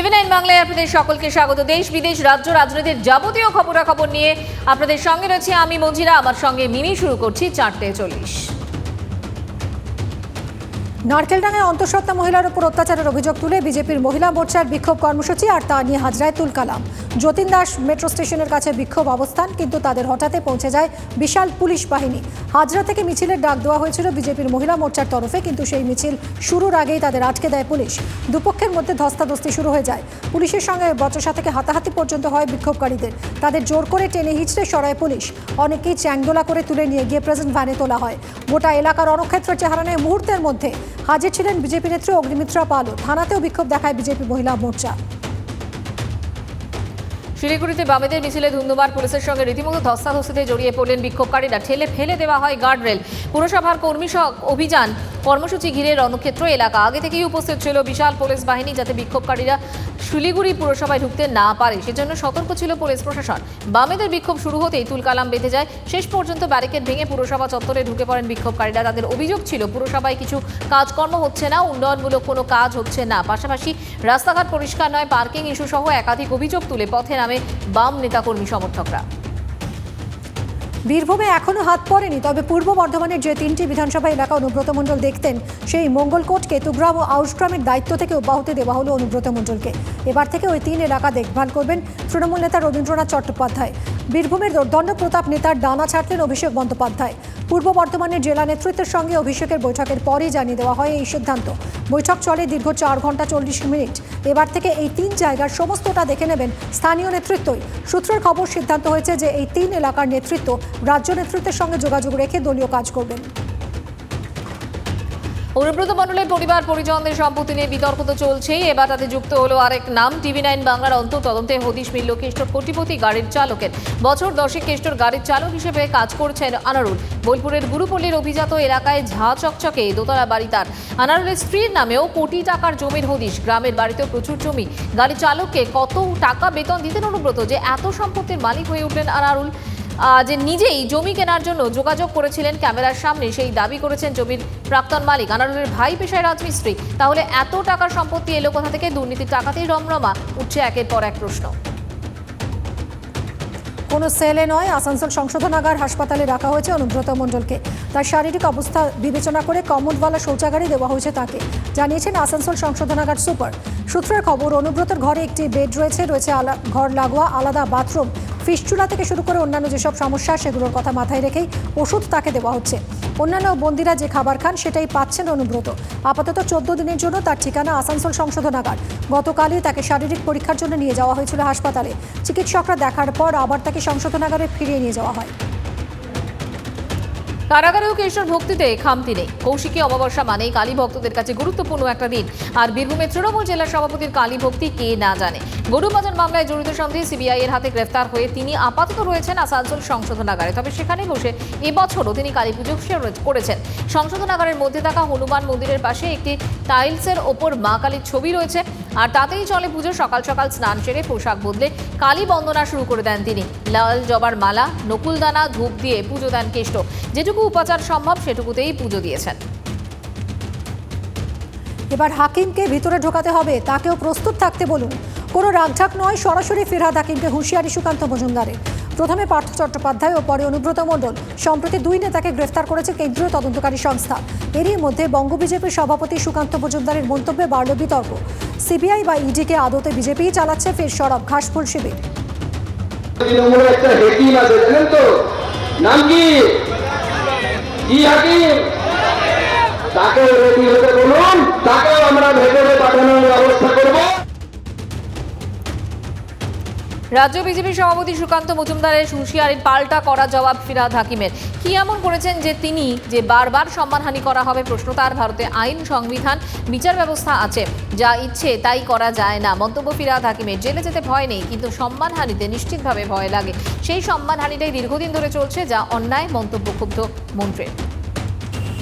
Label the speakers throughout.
Speaker 1: টিভি9 বাংলায় আপনাদের সকলকে স্বাগত। দেশ বিদেশ রাজ্য রাজনীতির যাবতীয় খবরাখবর নিয়ে আপনাদের সঙ্গে রয়েছে আমি মঞ্জিরা, আমার সঙ্গে মিমি। শুরু করছি 4:40।
Speaker 2: নারকেলডাঙ্গায় অন্তঃসত্ত্বা মহিলার উপর অত্যাচারের অভিযোগ তুলে বিজেপির মহিলা মোর্চার বিক্ষোভ কর্মসূচি, আর তা নিয়ে হাজরায় তুল কালাম। যতীন দাস মেট্রো স্টেশনের কাছে বিক্ষোভ অবস্থান, কিন্তু তাদের হঠাৎ পৌঁছে যায় বিশাল পুলিশ বাহিনী। হাজরা থেকে মিছিলের ডাক দেওয়া হয়েছিল বিজেপির মহিলা মোর্চার তরফে, কিন্তু সেই মিছিল শুরুর আগেই তাদের আটকে দেয় পুলিশ। দুপক্ষের মধ্যে ধস্তাধস্তি শুরু হয়ে যায়। পুলিশের সঙ্গে বচসা থেকে হাতাহাতি পর্যন্ত হয় বিক্ষোভকারীদের। তাদের জোর করে টেনে হিঁচড়ে সরায় পুলিশ। অনেকেই চ্যাংদোলা করে তুলে নিয়ে গিয়ে প্রেজেন্ট ভ্যানে তোলা হয়। গোটা এলাকার রণক্ষেত্রের চেহারা নেয় মুহূর্তের মধ্যে। হাজির ছিলেন বিজেপি নেত্রী অগ্নিমিত্রা পালও। থানাতেও বিক্ষোভ দেখায় বিজেপি মহিলা মোর্চা।
Speaker 1: শিলিগুড়িতে বামেদের মিছিলে ধুন্ধুমার, পুলিশের সঙ্গে রীতিমতো ধস্তাধস্তিতে জড়িয়ে পড়লেন বিক্ষোভকারীরা। ঠেলে ফেলে দেওয়া হয় গার্ডরেল। পুরসভার কর্মী অভিযান কর্মসূচি ঘিরে রণক্ষেত্র এলাকা। আগে থেকেই উপস্থিত ছিল বিশাল পুলিশ বাহিনী, যাতে বিক্ষোভকারীরা শিলিগুড়ি পুরসভায় ঢুকতে না পারে, সেজন্য সতর্ক ছিল পুলিশ প্রশাসন। বামেদের বিক্ষোভ শুরু হতেই তুলকালাম বেঁধে যায়। শেষ পর্যন্ত ব্যারিকেড ভেঙে পুরসভা চত্বরে ঢুকে পড়েন বিক্ষোভকারীরা। তাদের অভিযোগ ছিল পুরসভায় কিছু কাজকর্ম হচ্ছে না, উন্নয়নমূলক কোনো কাজ হচ্ছে না। পাশাপাশি রাস্তাঘাট পরিষ্কার নয়, পার্কিং ইস্যু সহ একাধিক অভিযোগ তুলে পথে নামে বাম নেতাকর্মী সমর্থকরা।
Speaker 2: বীরভূমে এখনও হাত পড়েনি, তবে পূর্ব বর্ধমানের যে 3টি বিধানসভা এলাকা অনুব্রত মণ্ডল দেখতেন, সেই মঙ্গলকোট, কেতুগ্রাম ও আউশগ্রামের দায়িত্ব থেকে অব্যাহতি দেওয়া হলো অনুব্রত মণ্ডলকে। এবার থেকে ওই 3 এলাকা দেখভাল করবেন তৃণমূল নেতা রবীন্দ্রনাথ চট্টোপাধ্যায়। বীরভূমের দুর্দণ্ড প্রতাপ নেতার ডানা ছাড়লেন অভিষেক বন্দ্যোপাধ্যায়। পূর্ব বর্ধমানের জেলা নেতৃত্বের সঙ্গে অভিষেকের বৈঠকের পরই জানিয়ে দেওয়া হয় এই সিদ্ধান্ত। বৈঠক চলে দীর্ঘ 4 ঘন্টা 40 মিনিট। এবার থেকে এই 3 জায়গার সমস্তটা দেখে নেবেন স্থানীয় নেতৃত্বই। সূত্রের খবর, সিদ্ধান্ত হয়েছে যে এই 3 এলাকার নেতৃত্ব রাজ্য নেতৃত্বের সঙ্গে যোগাযোগ রেখে দলীয় কাজ করবেন।
Speaker 1: অনুব্রত মণ্ডলের পরিবার পরিজনদের সম্পত্তি নিয়ে বিতর্ক তো চলছেই, এবার তাতে যুক্ত হলো আরেক নাম। টিভি9 বাংলার তদন্তে হদিশ মিলল কেষ্টর কোটিপতি গাড়ির চালকের। বছর 10 কেষ্টর গাড়ির চালক হিসেবে কাজ করছেন আনারুল। বোলপুরের গুরুপল্লীর অভিজাত এলাকায় ঝা চকচকে দোতলা বাড়ি তার। আনারুলের স্ত্রীর নামেও কোটি টাকার জমির হদিশ। গ্রামের বাড়িতেও প্রচুর জমি। গাড়ি চালককে কত টাকা বেতন দিতেন অনুব্রত যে এত সম্পত্তির মালিক হয়ে উঠলেন আনারুল? যে নিজেই জমি কেনার জন্য যোগাযোগ করেছিলেন ক্যামেরার সামনে, সেই দাবি করেছেন জমির প্রাক্তন মালিক। আনারুলের ভাই পেশায় রাজমিস্ত্রি। তাহলে এত টাকার সম্পত্তি এলো কোথা থেকে? দুর্নীতির টাকাতেই রমরমা। উঠছে একের পর এক প্রশ্ন।
Speaker 2: কোনো সেলে নয়, আসানসোল সংশোধনাগার হাসপাতালে রাখা হয়েছে অনুব্রত মণ্ডলকে। তার শারীরিক অবস্থা বিবেচনা করে কমোডওয়ালা শৌচাগারে দেওয়া হয়েছে তাকে, জানিয়েছেন আসানসোল সংশোধনাগার সুপার। সূত্রের খবর, অনুব্রতর ঘরে একটি বেড রয়েছে ঘর লাগোয়া আলাদা বাথরুম। ফিসচুলা থেকে শুরু করে অন্যান্য যেসব সমস্যা, সেগুলোর কথা মাথায় রেখেই ওষুধ তাকে দেওয়া হচ্ছে। অন্যান্য বন্দীরা যে খাবার খান সেটাই পাচ্ছেন অনুব্রত। আপাতত 14 দিনের জন্য তার ঠিকানা আসানসোল সংশোধনাগার। গতকালই তাকে শারীরিক পরীক্ষার জন্য নিয়ে যাওয়া হয়েছিল হাসপাতালে। চিকিৎসকরা দেখার পর আবার তাকে সংশোধনাগারে ফিরিয়ে নিয়ে যাওয়া হয়।
Speaker 1: কারাগারেও কেষ্টর ভক্তিতে খামতি নেই। কৌশিকী অমাবস্যা মানেই কালী ভক্তদের কাছে গুরুত্বপূর্ণ একটা দিন। আর বীরভূমের তৃণমূল জেলা সভাপতির কালী ভক্তি কে না জানে। গরুবাজার মামলায় জড়িত সন্দেহে সিবিআই এর হাতে গ্রেফতার হয়ে তিনি আপাতত রয়েছেন আসানসোল সংশোধনাগারে। তবে সেখানে বসে এবছরও তিনি কালী পুজো করেছেন। সংশোধনাগারের মধ্যে থাকা হনুমান মন্দিরের পাশে একটি টাইলসের ওপর মা কালীর ছবি রয়েছে, আর তাতেই চলে পুজো। সকাল সকাল স্নান সেরে পোশাক বদলে কালী বন্দনা শুরু করে দেন তিনি। লাল জবার মালা, নকুলদানা, ধূপ দিয়ে পুজো দেন কেষ্ট। যেটুকু উপাচার সম্ভব সেটুকুতেই পুজো দিয়েছেন।
Speaker 2: এবার হাকিমকে ভিতরে ঢোকাতে হবে, তাকেও প্রস্তুত থাকতে বলুন। কোনো রাগঢাক নয়, সরাসরি ফিরহাদ হাকিমকে হুঁশিয়ারি সুকান্ত মজুমদারের। প্রথমে পার্থ চট্টোপাধ্যায় ও পরে অনুব্রত মণ্ডল। সম্প্রতি 2 নেতাকে গ্রেফতার করেছে কেন্দ্রীয় তদন্তকারী সংস্থা। এরই মধ্যে বঙ্গ বিজেপির সভাপতি সুকান্ত মজুমদারের মন্তব্যে বাড়ল বিতর্ক। সিবিআই বা ইডিকে আদতে বিজেপিই চালাচ্ছে, ফের সরব ঘাসফুল শিবির।
Speaker 3: তৃণমূলের একটা হেকিম আছে, জানেন তো? নাম কি? কি হাকিম? তাকে রেডি হতে বলুন, তাকেও আমরা ভেতরে পাঠানোর ব্যবস্থা করব।
Speaker 1: রাজ্য বিজেপি সভাপতি সুকান্ত মজুমদারের হুঁশিয়ারির পাল্টা করা জবাব ফিরহাদ হাকিমের। কি এমন করেছেন যে তিনি যে বারবার সম্মানহানি করা হবে? প্রশ্ন তার। ভারতে আইন, সংবিধান, বিচার ব্যবস্থা আছে, যা ইচ্ছে তাই করা যায় না। মন্তব্য ফিরহাদ হাকিমের। জেলে যেতে ভয় নেই, কিন্তু সম্মানহানিতে নিশ্চিতভাবে ভয় লাগে। সেই সম্মানহানিটাই দীর্ঘদিন ধরে চলছে, যা অন্যায়। মন্তব্য ক্ষুব্ধ মন্ত্রীর।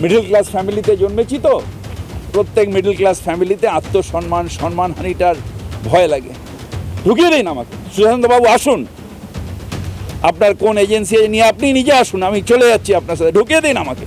Speaker 4: মিডল ক্লাস ফ্যামিলিতে জন্মেছি তো, প্রত্যেক মিডল ক্লাস ফ্যামিলিতে সম্মানহানিটার ভয় লাগে। ঢুকিয়ে দিন আমাকে। সুশান্তবাবু আসুন, আপনার কোন এজেন্সি নিয়ে আপনি নিজে আসুন, আমি চলে যাচ্ছি আপনার সাথে। ঢুকিয়ে দিন আমাকে।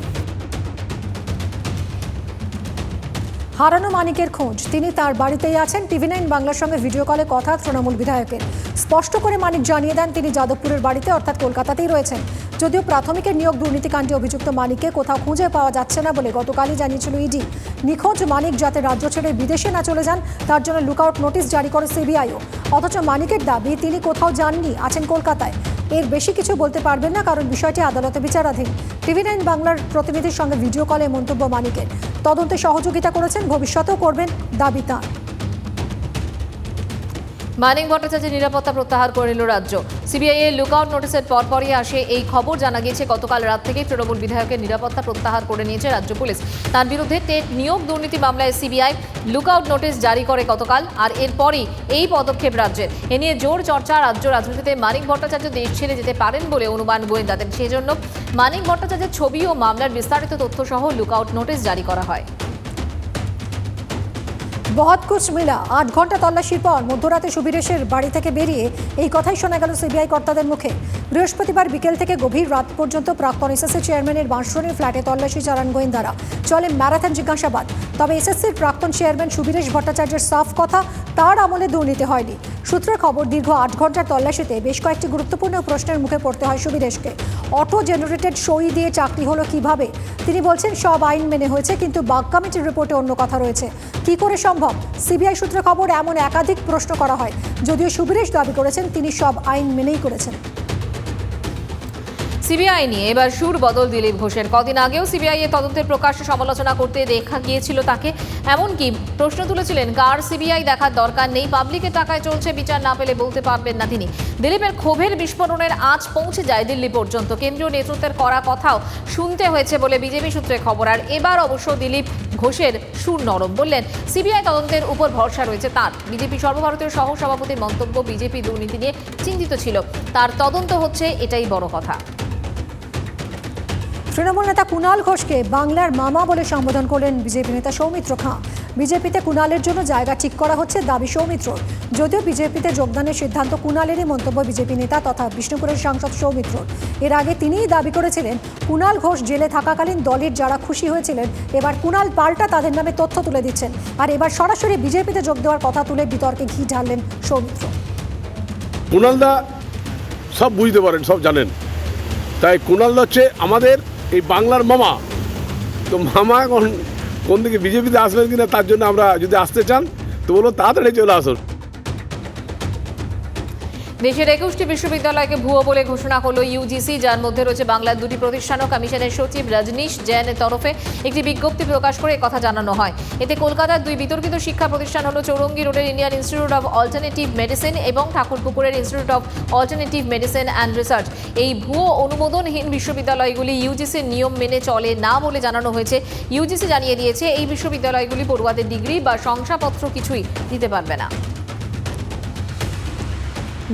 Speaker 2: হারানো মানিকের খোঁজ। তিনি তার বাড়িতেই আছেন। টিভি9 বাংলার সঙ্গে ভিডিও কলে কথা তৃণমূল বিধায়কের। স্পষ্ট করে মানিক জানিয়ে দেন তিনি যাদবপুরের বাড়িতে অর্থাৎ কলকাতাতেই রয়েছেন। যদিও প্রাথমিকের নিয়োগ দুর্নীতিকাণ্ডে অভিযুক্ত মানিককে কোথাও খুঁজে পাওয়া যাচ্ছে না বলে গতকালই জানিয়েছিল ইডি। নিখোঁজ মানিক যাতে রাজ্য ছেড়ে বিদেশে না চলে যান তার জন্য লুকআউট নোটিশ জারি করে সিবিআইও। অথচ মানিকের দাবি তিনি কোথাও যাননি, আছেন কলকাতায়। এর বেশি কিছু বলতে পারবেন না কারণ বিষয়টি আদালতে বিচারাধীন। টিভি9 বাংলার প্রতিনিধির সঙ্গে ভিডিও কলে মন্তব্য মানিকের। তদন্তে সহযোগিতা করেছেন, ভবিষ্যতেও করবেন দাবি তাঁর।
Speaker 1: মানিক ভট্টাচার্যের নিরাপত্তা প্রত্যাহার করে নিল রাজ্য। সিবিআই এর লুকআউট নোটিশের পরপরই আসে এই খবর। জানা গিয়েছে গতকাল রাত থেকেই তৃণমূল বিধায়কের নিরাপত্তা প্রত্যাহার করে নিয়েছে রাজ্য পুলিশ। তার বিরুদ্ধে টেট নিয়োগ দুর্নীতি মামলায় সিবিআই লুকআউট নোটিশ জারি করে গতকাল। আর এরপরই এই পদক্ষেপ রাজ্যের। এ নিয়ে জোর চর্চা রাজ্য রাজনীতিতে। মানিক ভট্টাচার্য দেশ ছেড়ে যেতে পারেন বলে অনুমান গোয়েন্দাদের। সেজন্য মানিক ভট্টাচার্যের ছবি ও মামলার বিস্তারিত তথ্য সহ লুকআউট নোটিশ জারি করা হয়।
Speaker 2: বহুত কুছ মিলা। 8 ঘন্টা তল্লাশির পর মধ্যরাতে সুবীরেশের বাড়ি থেকে বেরিয়ে এই কথাই শোনা গেল সিবিআই কর্তাদের মুখে। বৃহস্পতিবার বিকেল থেকে গভীর রাত পর্যন্ত প্রাক্তন এসএসসি চেয়ারম্যানের বাঁশরণীর ফ্ল্যাটে তল্লাশি চালান গোয়েন্দারা। চলে ম্যারাথন জিজ্ঞাসাবাদ। তবে এসএসসির প্রাক্তন চেয়ারম্যান সুবীরেশ ভট্টাচার্যের সাফ কথা, তার আমলে দুর্নীতি হয়নি। সূত্রের খবর, দীর্ঘ 8 ঘন্টার তল্লাশিতে বেশ কয়েকটি গুরুত্বপূর্ণ প্রশ্নের মুখে পড়তে হয় সুবীরেশকে। অটো জেনারেটেড সই দিয়ে চাকরি হলো কিভাবে? তিনি বলছেন সব আইন মেনে হয়েছে, কিন্তু বাগ কমিটির রিপোর্টে অন্য কথা রয়েছে। কি করে সম্ভব? সিবিআই সূত্রে খবর, এমন একাধিক প্রশ্ন করা হয়। যদিও সুবীরেশ দাবি করেছেন তিনি সব আইন মেনেই করেছেন।
Speaker 1: সিবিআই নিয়ে এবার সুর বদল দিলীপ ঘোষের। কদিন আগেও সিবিআই এর তদন্তের প্রকাশ্যে সমালোচনা করতে দেখা গিয়েছিল তাকে। এমনকি প্রশ্ন তুলেছিলেন কার সিবিআই দেখার দরকার নেই, পাবলিকের টাকায় চলছে, বিচার না পেলে বলতে পারবেন না তিনি। দিলীপের ক্ষোভের বিস্ফোরণের আঁচ পৌঁছে যায় দিল্লি পর্যন্ত। কেন্দ্রীয় নেতৃত্বের করা কথাও শুনতে হয়েছে বলে বিজেপি সূত্রে খবর। আর এবার অবশ্য দিলীপ ঘোষের সুর নরম। বললেন সিবিআই তদন্তের উপর ভরসা রয়েছে তার। বিজেপি সর্বভারতীয় সহ সভাপতির মন্তব্য, বিজেপি দুর্নীতি নিয়ে চিন্তিত ছিল, তার তদন্ত হচ্ছে, এটাই বড় কথা।
Speaker 2: তৃণমূল নেতা কুণাল ঘোষকে বাংলার মামা বলে সম্বোধন করলেন বিজেপি নেতা সৌমিত্র খাঁ। বিজেপিতে কুণালের জন্য জায়গা ঠিক করা হচ্ছে দাবি সৌমিত্রর। যদিও বিজেপিতে যোগদানের সিদ্ধান্ত কুণালেরই মন্তব্য বিজেপি নেতা তথা বিষ্ণুপুরের সাংসদ সৌমিত্রর। এর আগে তিনিই দাবি করেছিলেন কুণাল ঘোষ জেলে থাকাকালীন দলের যারা খুশি হয়েছিলেন এবার কুণাল পাল্টা তাদের নামে তথ্য তুলে দিচ্ছেন। আর এবার সরাসরি বিজেপিতে যোগ দেওয়ার কথা তুলে বিতর্কে ঘি ঢাললেন সৌমিত্র।
Speaker 5: কুণালদা সব বুঝতে পারেন, সব জানেন, তাই কুণালদা হচ্ছে আমাদের এই বাংলার মামা। তো মামা এখন কোন দিকে বিজেপিতে আসবেন কিনা তার জন্য আমরা যদি আসতে চান তো বলবো তাড়াতাড়ি চলে আসুন।
Speaker 1: দেশের 21টি বিশ্ববিদ্যালয়কে ভুয়ো বলে ঘোষণা করল ইউজিসি, যার মধ্যে রয়েছে বাংলার 2টি প্রতিষ্ঠান। কমিশনের সচিব রজনীশ জৈনের তরফে একটি বিজ্ঞপ্তি প্রকাশ করে কথা জানানো হয়। এতে কলকাতার 2 বিতর্কিত শিক্ষা প্রতিষ্ঠান হল চৌরঙ্গি রোডের Indian Institute of Alternative Medicine এবং ঠাকুরপুকুরের Institute of Alternative Medicine and Research. এই ভুয়ো অনুমোদনহীন বিশ্ববিদ্যালয়গুলি ইউজিসির নিয়ম মেনে চলে না বলে জানানো হয়েছে। ইউজিসি জানিয়ে দিয়েছে এই বিশ্ববিদ্যালয়গুলি পড়ুয়াদের ডিগ্রি বা শংসাপত্র কিছুই দিতে পারবে না।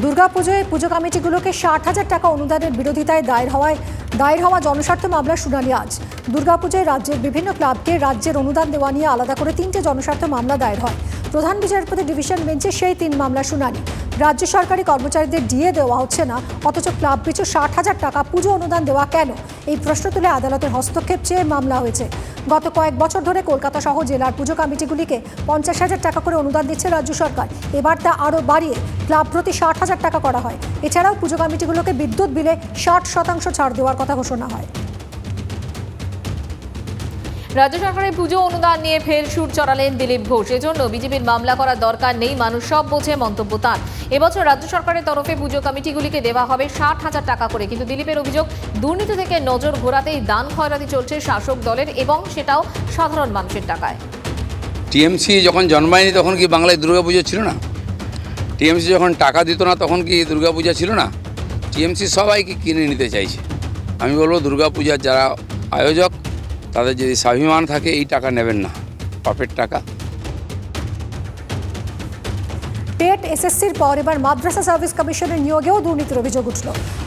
Speaker 2: দুর্গাপুজোয় পুজো কমিটিগুলোকে 60,000 টাকা অনুদানের বিরোধিতায় দায়ের হওয়া জনস্বার্থ মামলার শুনানি আজ। দুর্গাপুজোয় রাজ্যের বিভিন্ন ক্লাবকে রাজ্যের অনুদান দেওয়া নিয়ে আলাদা করে 3টে জনস্বার্থ মামলা দায়ের হয়। প্রধান বিচারপতি ডিভিশন বেঞ্চে সেই 3 মামলার শুনানি। রাজ্য সরকারি কর্মচারীদের ডিএ দেওয়া হচ্ছে না, অথচ ক্লাব পিছু 60,000 টাকা পুজো অনুদান দেওয়া কেন? এই প্রশ্ন তুলে আদালতের হস্তক্ষেপ চেয়ে মামলা হয়েছে। গত কয়েক বছর ধরে কলকাতা সহ জেলার পুজো কমিটিগুলিকে 50,000 টাকা করে অনুদান দিচ্ছে রাজ্য সরকার। এবার তা আরও বাড়িয়ে ক্লাব প্রতি 60,000 টাকা করা হয়। এছাড়াও পুজো কমিটিগুলোকে বিদ্যুৎ বিলে 60% ছাড় দেওয়ার কথা ঘোষণা হয়।
Speaker 1: রাজ্য সরকারের পুজো অনুদান নিয়ে ফের সুর চড়ালেন দিলীপ ঘোষ। এজন্য বিজেপির মামলা করার দরকার নেই, মানুষ সব বোঝে, মন্তব্য তাঁর। এবছর রাজ্য সরকারের তরফে পুজো কমিটিগুলিকে দেওয়া হবে 60,000 টাকা করে। কিন্তু দিলীপের অভিযোগ, দুর্নীতি থেকে নজর ঘোরাতেই দান খয়রাতি চলছে শাসক দলের, এবং সেটাও সাধারণ মানুষের টাকায়।
Speaker 6: টিএমসি যখন জন্মায়নি তখন কি বাংলায় দুর্গাপুজো ছিল না? টিএমসি যখন টাকা দিত না তখন কি দুর্গাপূজা ছিল না? টিএমসি সবাইকে কিনে নিতে চাইছে। আমি বলবো দুর্গাপূজার যারা আয়োজক তাদের যদি স্বাভিমান থাকে এই টাকা নেবেন না, পাপের টাকা।
Speaker 2: টেট এসএসসির পর এবার মাদ্রাসা সার্ভিস কমিশনের নিয়োগেও দুর্নীতির অভিযোগ উঠল।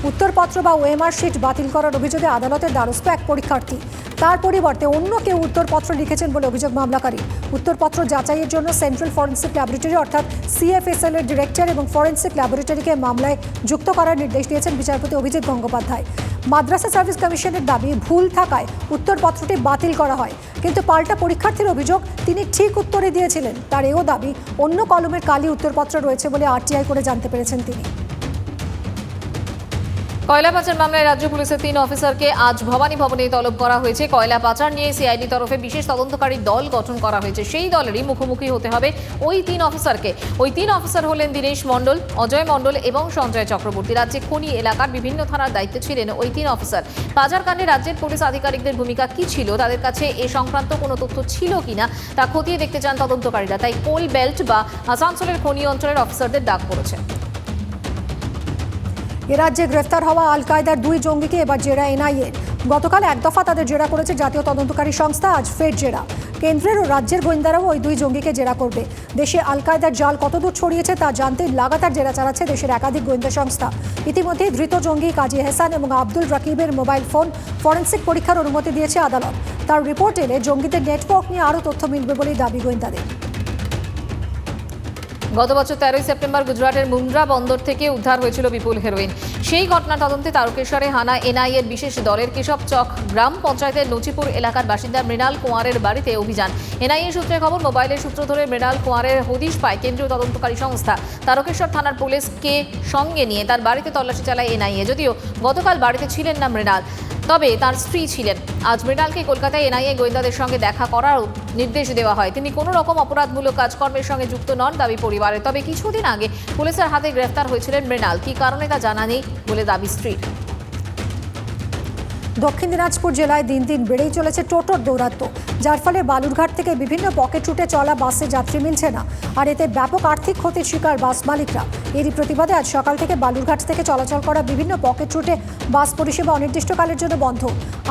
Speaker 2: উত্তরপত্র বা ওএমআর শিট বাতিল করার অভিযোগে আদালতের দ্বারস্থ এক পরীক্ষার্থী। তার পরিবর্তে অন্য কেউ উত্তরপত্র লিখেছেন বলে অভিযোগ মামলাকারী। উত্তরপত্র যাচাইয়ের জন্য সেন্ট্রাল ফরেন্সিক ল্যাবরেটরি অর্থাৎ সিএফএসএল এর ডিরেক্টর এবং ফরেন্সিক ল্যাবরেটরিকে মামলায় যুক্ত করার নির্দেশ দিয়েছেন বিচারপতি অভিজিৎ গঙ্গোপাধ্যায়। মাদ্রাসা সার্ভিস কমিশনের দাবি ভুল থাকায় উত্তরপত্রটি বাতিল করা হয়, কিন্তু পাল্টা পরীক্ষার্থীর অভিযোগ তিনি ঠিক উত্তরই দিয়েছিলেন। তার এও দাবি অন্য কলমের কালি উত্তরপত্র রয়েছে বলে আরটিআই করে জানতে পেরেছেন তিনি।
Speaker 1: কয়লা পাচার মামলায় রাজ্য পুলিশের 3 অফিসারকে আজ ভবানী ভবনে তলব করা হয়েছে। কয়লা পাচার নিয়ে সিআইডি তরফে বিশেষ তদন্তকারী দল গঠন করা হয়েছে। সেই দলেরই মুখোমুখি হতে হবে ওই 3 অফিসারকে। ওই 3 অফিসার হলেন দীনেশ মণ্ডল, অজয় মণ্ডল এবং সঞ্জয় চক্রবর্তী। রাজ্যে খনি এলাকার বিভিন্ন থানার দায়িত্বে ছিলেন ওই 3 অফিসার। পাচার কাণ্ডে রাজ্যের পুলিশ আধিকারিকদের ভূমিকা কি ছিল, তাদের কাছে এ সংক্রান্ত কোনো তথ্য ছিল কিনা তা খতিয়ে দেখতে চান তদন্তকারীরা। তাই কোল বেল্ট বা আসানসোলের খনি অঞ্চলের অফিসারদের ডাক পড়েছে।
Speaker 2: এ রাজ্যে গ্রেফতার হওয়া আল কায়দার 2 জঙ্গিকে এবার জেরা এনআইএ। গতকাল এক দফা তাদের জেরা করেছে জাতীয় তদন্তকারী সংস্থা, আজ ফের জেরা। কেন্দ্রের ও রাজ্যের গোয়েন্দারাও ওই 2 জঙ্গিকে জেরা করবে। দেশে আল কায়দার জাল কতদূর ছড়িয়েছে তা জানতে লাগাতার জেরা চালাচ্ছে দেশের একাধিক গোয়েন্দা সংস্থা। ইতিমধ্যে ধৃত জঙ্গি কাজী হেসান এবং আব্দুল রাকিবের মোবাইল ফোন ফরেনসিক পরীক্ষার অনুমতি দিয়েছে আদালত। তার রিপোর্ট এলে জঙ্গিদের নেটওয়ার্ক নিয়ে আরও তথ্য মিলবে বলেই দাবি গোয়েন্দাদের।
Speaker 1: গত বছর 13 সেপ্টেম্বর গুজরাটের মুন্দ্রা বন্দর থেকে উদ্ধার হয়েছিল বিপুল হেরোইন। সেই ঘটনা তদন্তে তারকেশ্বরে হানা এনআইএর বিশেষ দলের কেশব চক গ্রাম পঞ্চায়েতের নচিপুর এলাকার বাসিন্দা মৃণাল কুঁয়ারের বাড়িতে অভিযান। এনআইএ সূত্রে খবর, মোবাইলের সূত্র ধরে মৃণাল কুঁয়ারের হদিশ পায় কেন্দ্রীয় তদন্তকারী সংস্থা। তারকেশ্বর থানার পুলিশকে সঙ্গে নিয়ে তার বাড়িতে তল্লাশি চালায় এনআইএ। যদিও গতকাল বাড়িতে ছিলেন না মৃণাল, তবে তার স্ত্রী ছিলেন। আজ মৃণালকে কলকাতায় এনআইএ গোয়েন্দাদের সঙ্গে দেখা করার নির্দেশ দেওয়া হয়। তিনি কোনো রকম অপরাধমূলক কাজকর্মের সঙ্গে যুক্ত নন দাবি পরিবারের। তবে কিছুদিন আগে পুলিশের হাতে গ্রেফতার হয়েছিলেন মৃণাল। কী কারণে তা জানা নেই বলে দাবি স্ত্রীর।
Speaker 2: দক্ষিণ দিনাজপুর জেলায় দিন দিন বেড়েই চলেছে টোটোর দৌরাত্ম্য, যার ফলে বালুরঘাট থেকে বিভিন্ন পকেট রুটে চলা বাসে যাত্রী মিলছে না, আর এতে ব্যাপক আর্থিক ক্ষতির শিকার বাস মালিকরা। এরই প্রতিবাদে আজ সকাল থেকে বালুরঘাট থেকে চলাচল করা বিভিন্ন পকেট রুটে বাস পরিষেবা অনির্দিষ্টকালের জন্য বন্ধ।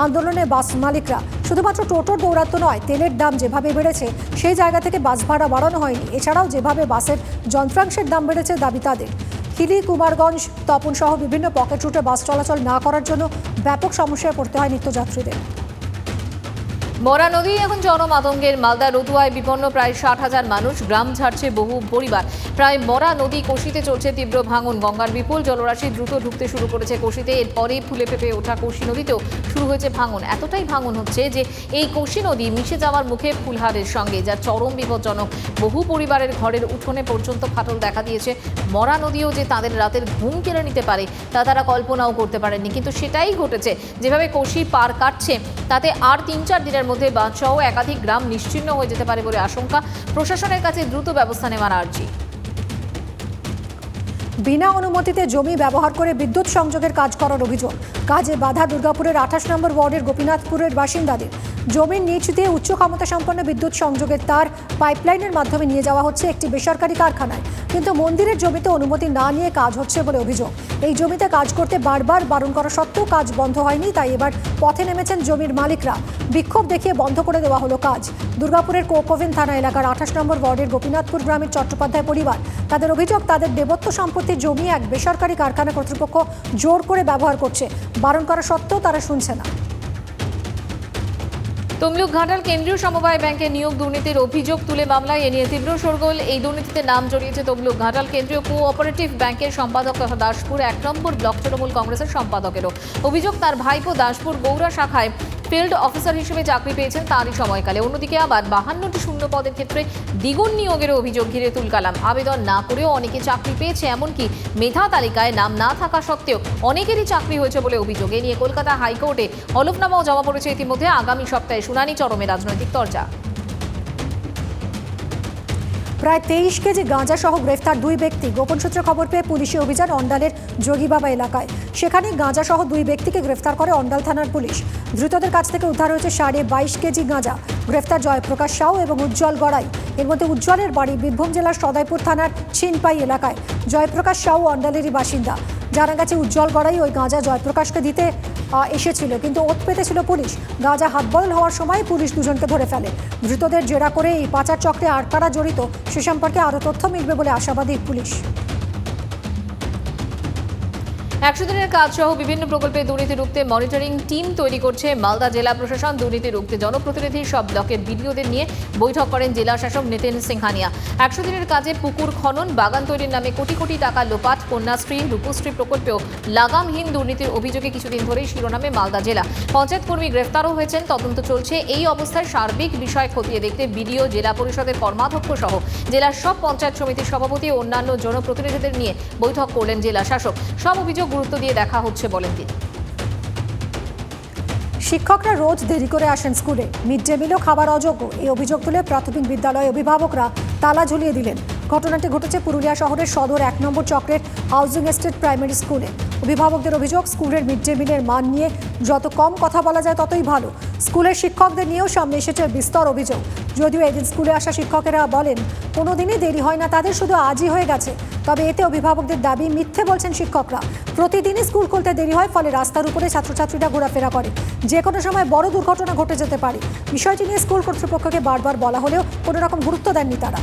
Speaker 2: আন্দোলনে বাস মালিকরা শুধুমাত্র টোটোর দৌরাত্ম্য নয়, তেলের দাম যেভাবে বেড়েছে সেই জায়গা থেকে বাস ভাড়া বাড়ানো হয়নি। এছাড়াও যেভাবে বাসের যন্ত্রাংশের দাম বেড়েছে দাবি তাদের। হিলি, কুমারগঞ্জ, তপন সহ বিভিন্ন পকেট রুটে বাস চলাচল না করার জন্য ব্যাপক সমস্যায় পড়তে হয় নিত্যযাত্রীদের।
Speaker 1: মরা নদী এখন চরম আতঙ্কের। মালদা রতুয়ায় বিপন্ন প্রায় 60,000 মানুষ, গ্রাম ছাড়ছে বহু পরিবার। প্রায় মরা নদী কোশিতে চলছে তীব্র ভাঙন। গঙ্গার বিপুল জলরাশি দ্রুত ঢুকতে শুরু করেছে কোশিতে। এরপরেই ফুলে ফেপে ওঠা কোশি নদীতেও শুরু হয়েছে ভাঙন। এতটাই ভাঙন হচ্ছে যে এই কোশি নদী মিশে যাওয়ার মুখে ফুলহারের সঙ্গে, যা চরম বিপজ্জনক। বহু পরিবারের ঘরের উঠোনে পর্যন্ত ফাটল দেখা দিয়েছে। মরা নদীও যে তাদের রাতের ঘুম কেড়ে নিতে পারে তা তারা কল্পনাও করতে পারেননি, কিন্তু সেটাই ঘটেছে। যেভাবে কোশি পার কাটছে তাতে আর 3-4 দিনের মধ্যে বাঁধসহ একাধিক গ্রাম নিশ্চিহ্ন হয়ে যেতে পারে বলে আশঙ্কা। প্রশাসনের কাছে দ্রুত ব্যবস্থা নেওয়ার আর্জি।
Speaker 2: বিনা অনুমতিতে জমি ব্যবহার করে বিদ্যুৎ সংযোগের কাজ করার অভিযোগ। কাজে বাধা দুর্গাপুরের 28 নম্বর ওয়ার্ডের গোপীনাথপুরের বাসিন্দাদের। জমির নিচ দিয়ে উচ্চ ক্ষমতা সম্পন্ন বিদ্যুৎ সংযোগের তার পাইপলাইনের মাধ্যমে নিয়ে যাওয়া হচ্ছে একটি বেসরকারি কারখানায়, কিন্তু মন্দিরের জমিতে অনুমতি না নিয়ে কাজ হচ্ছে বলে অভিযোগ। এই জমিতে কাজ করতে বারবার বারণ করা সত্ত্বেও কাজ বন্ধ হয়নি, তাই এবার পথে নেমেছেন জমির মালিকরা। বিক্ষোভ দেখিয়ে বন্ধ করে দেওয়া হলো কাজ। দুর্গাপুরের কোকোভেন থানা এলাকার 28 নম্বর ওয়ার্ডের গোপীনাথপুর গ্রামের চট্টোপাধ্যায় পরিবার। তাদের অভিযোগ, তাদের দেবত্ব সম্পত্তির জমি এক বেসরকারি কারখানা কর্তৃপক্ষ জোর করে ব্যবহার করছে। বারণ করা সত্ত্বেও তারা শুনছে না।
Speaker 1: তমলুক ঘাটাল কেন্দ্রীয় সমবায় ব্যাংকে নিয়োগ দুর্নীতির অভিযোগ তুলে মামলায় এ নিয়ে তীব্র শোরগোল। এই দুর্নীতিতে নাম জড়িয়েছে তমলুক ঘাটাল কেন্দ্রীয় কোঅপারেটিভ ব্যাংকের সম্পাদক তথা দাসপুর 1 নম্বর ব্লক তৃণমূল কংগ্রেসের সম্পাদকেরও। অভিযোগ, তার ভাইপো দাসপুর গৌড়া শাখায় ফিল্ড অফিসার হিসেবে চাকরি পেয়েছেন তারই সময়কালে। অন্যদিকে আবার 52টি শূন্য পদের ক্ষেত্রে দ্বিগুণ নিয়োগের অভিযোগ ঘিরে তুলকালাম। আবেদন না করেও অনেকে চাকরি পেয়েছে, এমনকি মেধা তালিকায় নাম না থাকা সত্ত্বেও অনেকেরই চাকরি হয়েছে বলে অভিযোগ। এ নিয়ে কলকাতা হাইকোর্টে হলফনামাও জমা পড়েছে ইতিমধ্যে। আগামী সপ্তাহে শুনানি, চরমে রাজনৈতিক চর্চা।
Speaker 2: প্রায় 23 কেজি গাঁজা সহ গ্রেফতার 2 ব্যক্তি। গোপন সূত্রে খবর পেয়ে পুলিশি অভিযান অন্ডালের যোগীবাবা এলাকায়। সেখানে গাঁজা সহ 2 ব্যক্তিকে গ্রেফতার করে অন্ডাল থানার পুলিশ। ধৃতদের কাছ থেকে উদ্ধার হয়েছে 22.5 কেজি গাঁজা। গ্রেফতার জয়প্রকাশ সাউ এবং উজ্জ্বল গড়াই। এর মধ্যে উজ্জ্বলের বাড়ি বীরভূম জেলার সদাইপুর থানার ছিনপাই এলাকায়। জয়প্রকাশ সাউ অন্ডালেরই বাসিন্দা। জানা গেছে উজ্জ্বল গড়াই ওই গাঁজা জয়প্রকাশকে দিতে এসেছিল, কিন্তু ওত পেতেছিল পুলিশ। গাঁজা হাতবদল হওয়ার সময় পুলিশ দুজনকে ধরে ফেলে। ধৃতদের জেরা করে এই পাচার চক্রে আর কারা জড়িত সে সম্পর্কে আরও তথ্য মিলবে বলে আশাবাদী পুলিশ।
Speaker 1: 100 দিনের কাজ সহ বিভিন্ন প্রকল্পে দুর্নীতি রুখতে মনিটরিং টিম তৈরি করছে মালদা জেলা প্রশাসন। দুর্নীতি রুখতে জনপ্রতিনিধি সব ব্লকের বিডিওদের নিয়ে বৈঠক করেন জেলা শাসক নিতিন সিংহানিয়া। 100 দিনের কাজে পুকুর খনন, বাগান তৈরির নামে কোটি কোটি টাকা লোপাট, কন্যাশ্রী, রূপশ্রী প্রকল্পেও লাগামহীন দুর্নীতির অভিযোগে কিছুদিন ধরেই শিরোনামে মালদা জেলা। পঞ্চায়েত কর্মী গ্রেফতারও হয়েছেন, তদন্ত চলছে। এই অবস্থায় সার্বিক বিষয় খতিয়ে দেখতে বিডিও, জেলা পরিষদের কর্মাধ্যক্ষ সহ জেলার সব পঞ্চায়েত সমিতির সভাপতি ও অন্যান্য জনপ্রতিনিধিদের নিয়ে বৈঠক করলেন জেলা শাসক। সব অভিযোগ গুরুত্ব দিয়ে দেখা হচ্ছে বলেন তিনি।
Speaker 2: শিক্ষকরা রোজ দেরি করে আসেন স্কুলে, মিড ডে মিলও খাবার অযোগ্য, এই অভিযোগ তুলে প্রাথমিক বিদ্যালয়ে অভিভাবকরা তালা ঝুলিয়ে দিলেন। ঘটনাটি ঘটেছে পুরুলিয়া শহরের সদর 1 নম্বর চক্রের হাউজিং এস্টেট প্রাইমারি স্কুলে। অভিভাবকদের অভিযোগ, স্কুলের মিড ডে মিলের মান নিয়ে যত কম কথা বলা যায় ততই ভালো। স্কুলের শিক্ষকদের নিয়েও সামনে এসেছে বিস্তর অভিযোগ। যদিও এদিন স্কুলে আসা শিক্ষকেরা বলেন কোনোদিনই দেরি হয় না তাদের, শুধু আজই হয়ে গেছে। তবে এতে অভিভাবকদের দাবি মিথ্যে বলছেন শিক্ষকরা। প্রতিদিনই স্কুল খুলতে দেরি হয়, ফলে রাস্তার উপরে ছাত্রছাত্রীরা ঘোরাফেরা করে, যে কোনো সময় বড় দুর্ঘটনা ঘটে যেতে পারে। বিষয়টি নিয়ে স্কুল কর্তৃপক্ষকে বারবার বলা হলেও কোনো রকম গুরুত্ব দেননি তারা।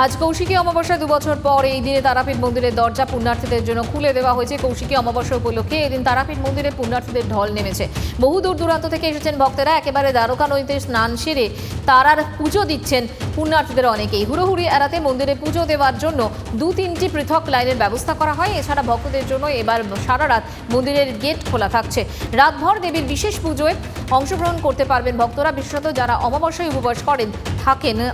Speaker 1: আজ কৌশিকী অমাবস্যা 2 বছর পর এই দিনে তারাপীঠ মন্দিরের দরজা পুণ্যার্থীদের জন্য খুলে দেওয়া হয়েছে। কৌশিকী অমাবস্যা উপলক্ষে এদিন তারাপীঠ মন্দিরে পুণ্যার্থীদের ঢল নেমেছে। বহু দূর দূরান্ত থেকে এসেছেন ভক্তেরা। একেবারে দ্বারকা নদীতে স্নান সেরে তারার পুজো দিচ্ছেন পুণ্যার্থীদের অনেকেই। হুড়োহুড়ি এড়াতে মন্দিরে পুজো দেওয়ার জন্য 2-3টি পৃথক লাইনের ব্যবস্থা করা হয়। এছাড়া ভক্তদের জন্য এবার সারা রাত মন্দিরের গেট খোলা থাকছে। রাতভর দেবীর বিশেষ পুজোয় অংশগ্রহণ করতে পারবেন ভক্তরা। বিশেষত যারা অমাবস্যায়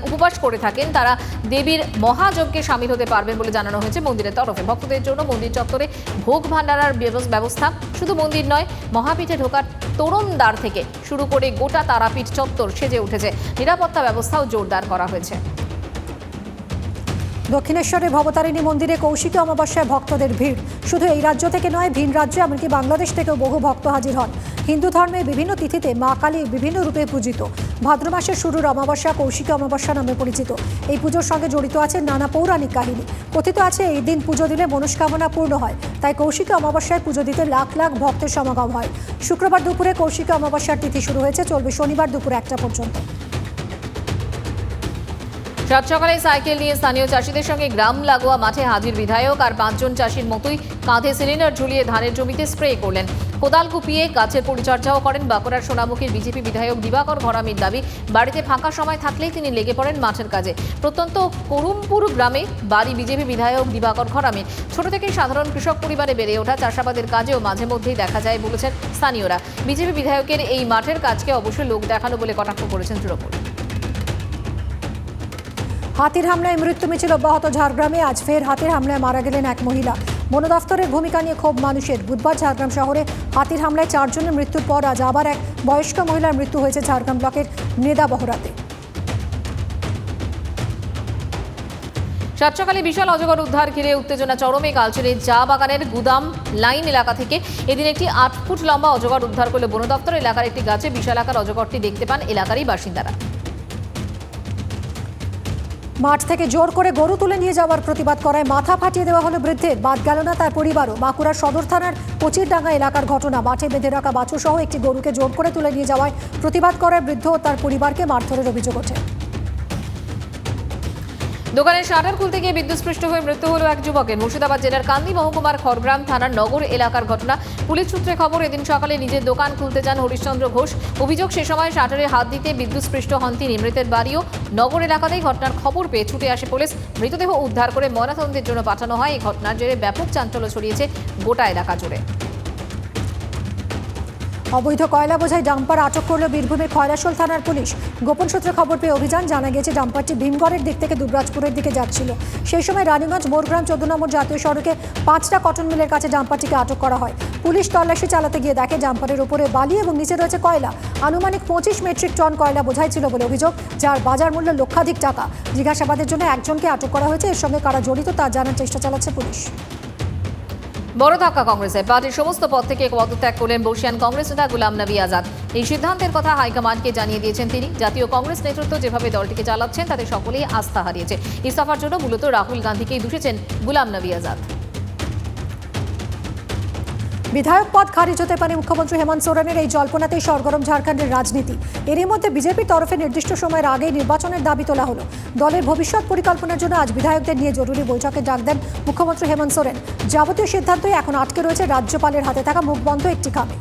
Speaker 1: উপবাস করে থাকেন তারা দেবীর মহাযজ্ঞে সামিল হতে পারবেন বলে জানানো হয়েছে মন্দিরের তরফে। ভক্তদের জন্য মন্দির চত্বরে ভোগ ভান্ডারার ব্যবস্থা। শুধু মন্দির নয়, মহাপীঠে ঢোকার তোরণ দ্বার থেকে শুরু করে গোটা তারাপীঠ চত্বর সেজে উঠেছে। নিরাপত্তা ব্যবস্থাও জোরদার করা হয়েছে।
Speaker 2: দক্ষিণেশ্বরের ভবতারিণী মন্দিরে কৌশিকী অমাবস্যায় ভক্তদের ভিড়। শুধু এই রাজ্য থেকে নয়, ভিন রাজ্যে এমনকি বাংলাদেশ থেকেও বহু ভক্ত হাজির হন। হিন্দু ধর্মের বিভিন্ন তিথিতে মা কালী বিভিন্ন রূপে পূজিত। ভাদ্র মাসের শুরুর অমাবস্যা কৌশিকী অমাবস্যা নামে পরিচিত। এই পুজোর সঙ্গে জড়িত আছে নানা পৌরাণিক কাহিনী। কথিত আছে এই দিন পুজো দিলে মনস্কামনা পূর্ণ হয়, তাই কৌশিকী অমাবস্যায় পুজো দিতে লাখ লাখ ভক্তের সমাগম হয়। শুক্রবার দুপুরে কৌশিকী অমাবস্যার তিথি শুরু হয়েছে, চলবে শনিবার দুপুর 1টা পর্যন্ত।
Speaker 1: সাত সকালে সাইকেল নিয়ে স্থানীয় চাষিদের সঙ্গে গ্রাম লাগোয়া মাঠে হাজির বিধায়ক আর 5 জন চাষির মতোই কাঁধে সিলিন্ডার ঝুলিয়ে ধানের জমিতে স্প্রে করলেন। কোদাল কুপিয়ে গাছের পরিচর্যাও করেন। বাঁকুড়ার সোনামুখীর বিজেপি বিধায়ক দিবাকর ঘরামির দাবি, বাড়িতে ফাঁকা সময় থাকলেই তিনি লেগে পড়েন মাঠের কাজে। প্রত্যন্ত করুমপুর গ্রামে বাড়ি বিজেপি বিধায়ক দিবাকর ঘরামির। ছোট থেকেই সাধারণ কৃষক পরিবারে বেড়ে ওঠা, চাষাবাদের কাজেও মাঝে মধ্যেই দেখা যায় বলেছেন স্থানীয়রা। বিজেপি বিধায়কের এই মাঠের কাজকে অবশ্যই লোক দেখানো বলে কটাক্ষ করেছেন তৃণমূল।
Speaker 2: হাতির হামলায় মৃত্যু মিছিল অব্যাহত ঝাড়গ্রামে। আজ ফের হাতির হামলায় মারা গেলেন এক মহিলা। বন দফতরের ভূমিকা নিয়ে ক্ষোভ মানুষের। বুধবার ঝাড়গ্রাম শহরে হাতির হামলায় 4 জনের মৃত্যুর পর আজ আবার এক বয়স্ক মহিলার মৃত্যু হয়েছে ঝাড়গ্রাম ব্লকের নেদাবহরাতে।
Speaker 1: সাত সকালে বিশাল অজগর উদ্ধার ঘিরে উত্তেজনা চরমে। কালচিনির চা বাগানের গুদাম লাইন এলাকা থেকে এদিন একটি 8 ফুট লম্বা অজগর উদ্ধার করলে বন দপ্তর। এলাকার একটি গাছে বিশাল আকার অজগরটি দেখতে পান এলাকারই বাসিন্দারা।
Speaker 2: মাঠ থেকে জোর করে গরু তুলে নিয়ে যাওয়ার প্রতিবাদ করায় মাথা ফাটিয়ে দেওয়া হলো বৃদ্ধের। বাদ গেল না তার পরিবারও। বাঁকুড়ার সদর থানার কচিরডাঙ্গা এলাকার ঘটনা। মাঠে বেঁধে রাখা বাছুর সহ একটি গরুকে জোর করে তুলে নিয়ে যাওয়ায় প্রতিবাদ করায় বৃদ্ধ ও তার পরিবারকে মারধরের অভিযোগ ওঠে।
Speaker 1: দোকানের শাটার খুলতে গিয়ে বিদ্যুৎস্পৃষ্ট হয়ে মৃত্যু হলো এক যুবকের। মুর্শিদাবাদ জেলার কান্দি মহকুমার খড়গ্রাম থানার নগর এলাকার ঘটনা। পুলিশ সূত্রে খবর, এদিন সকালে নিজের দোকান খুলতে যান হরিশ্চন্দ্র ঘোষ। অভিযোগ, সে সময় শাটারে হাত দিতে বিদ্যুৎস্পৃষ্ট হন তিনি। মৃতের বাড়িও নগর এলাকাতেই। ঘটনার খবর পেয়ে ছুটে আসে পুলিশ। মৃতদেহ উদ্ধার করে ময়নাতদন্তের জন্য পাঠানো হয়। এই ঘটনার জেরে ব্যাপক চাঞ্চল্য ছড়িয়েছে গোটা এলাকা জুড়ে।
Speaker 2: অবৈধ কয়লা বোঝাই ডাম্পার আটক করল বীরভূমের খয়রাশোল থানার পুলিশ। গোপন সূত্রে খবর পেয়ে অভিযান। জানা গেছে ডাম্পারটি ভীমগড়ের দিক থেকে দুবরাজপুরের দিকে যাচ্ছিল। সেই সময় রানীগঞ্জ মোরগ্রাম 14 নম্বর জাতীয় সড়কে 5টা কটন মিলের কাছে ডাম্পারটিকে আটক করা হয়। পুলিশ তল্লাশি চালাতে গিয়ে দেখে ডাম্পারের উপরে বালি এবং নিচে রয়েছে কয়লা। আনুমানিক 25 মেট্রিক টন কয়লা বোঝাই ছিল বলে অভিযোগ, যার বাজার মূল্য লক্ষাধিক টাকা। জিজ্ঞাসাবাদের জন্য একজনকে আটক করা হয়েছে। এর সঙ্গে কারা জড়িত তা জানার চেষ্টা চালাচ্ছে পুলিশ।
Speaker 1: বড় ধাক্কা কংগ্রেসে। পার্টির সমস্ত পদ থেকে পদত্যাগ করলেন বর্ষিয়ান কংগ্রেস নেতা গুলাম নবী আজাদ। এই সিদ্ধান্তের কথা হাইকমান্ডকে জানিয়ে দিয়েছেন তিনি। জাতীয় কংগ্রেস নেতৃত্ব যেভাবে দলটিকে চালাচ্ছেন তাতে সকলেই আস্থা হারিয়েছে। ইস্তফার জন্য মূলত রাহুল গান্ধীকেই দুষেছেন গুলাম নবী আজাদ।
Speaker 2: বিধায়ক পদ খারিজ হতে পারে মুখ্যমন্ত্রী হেমন্ত সোরেনের এই জল্পনাতেই সরগরম ঝাড়খণ্ডের রাজনীতি। এরই মধ্যে বিজেপির তরফে নির্দিষ্ট সময়ের আগেই নির্বাচনের দাবি তোলা হলো। দলের ভবিষ্যৎ পরিকল্পনার জন্য আজ বিধায়কদের নিয়ে জরুরি বৈঠকে ডাক দেন মুখ্যমন্ত্রী হেমন্ত সোরেন। যাবতীয় সিদ্ধান্তই এখন আটকে রয়েছে রাজ্যপালের হাতে থাকা মুখবন্ধ একটি খামে।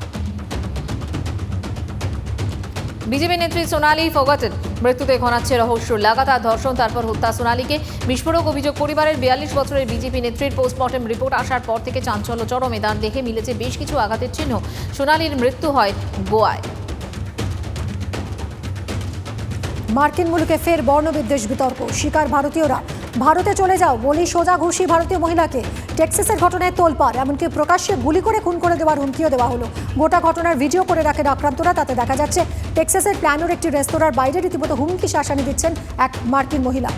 Speaker 1: বিজেপি নেত্রী সোনালী ফোগাটের মৃত্যুতে ঘনাচ্ছে রহস্য। লাগাতার ধর্ষণ, তারপর হত্যা সোনালীকে। বিস্ফোরক অভিযোগ পরিবারের। 42 বছরের বিজেপি নেত্রীর পোস্টমর্টেম রিপোর্ট আসার পর থেকে চাঞ্চল্য চরমে। তার দেখে মিলেছে বেশ কিছু আঘাতের চিহ্ন। সোনালীর মৃত্যু হয় গোয়ায়।
Speaker 2: মার্কিন মুলুকে ফের বর্ণবিদ্বেষ বিতর্ক। শিকার ভারতীয়রা। ভারতে চলে যাও বলেই সোজা ঘুষি ভারতীয় মহিলাকে। টেক্সাসের ঘটনায় তোলপাড়, এমনকি প্রকাশ্যে গুলি করে খুন করে দেওয়ার হুমকিও দেওয়া হলো। গোটা ঘটনার ভিডিও করে রাখেন আক্রান্তরা। তাতে দেখা যাচ্ছে টেক্সাসের প্ল্যানোর একটি রেস্তোরাঁর বাইরে রীতিমতো হুমকি শাসানি দিচ্ছেন এক মার্কিন মহিলা।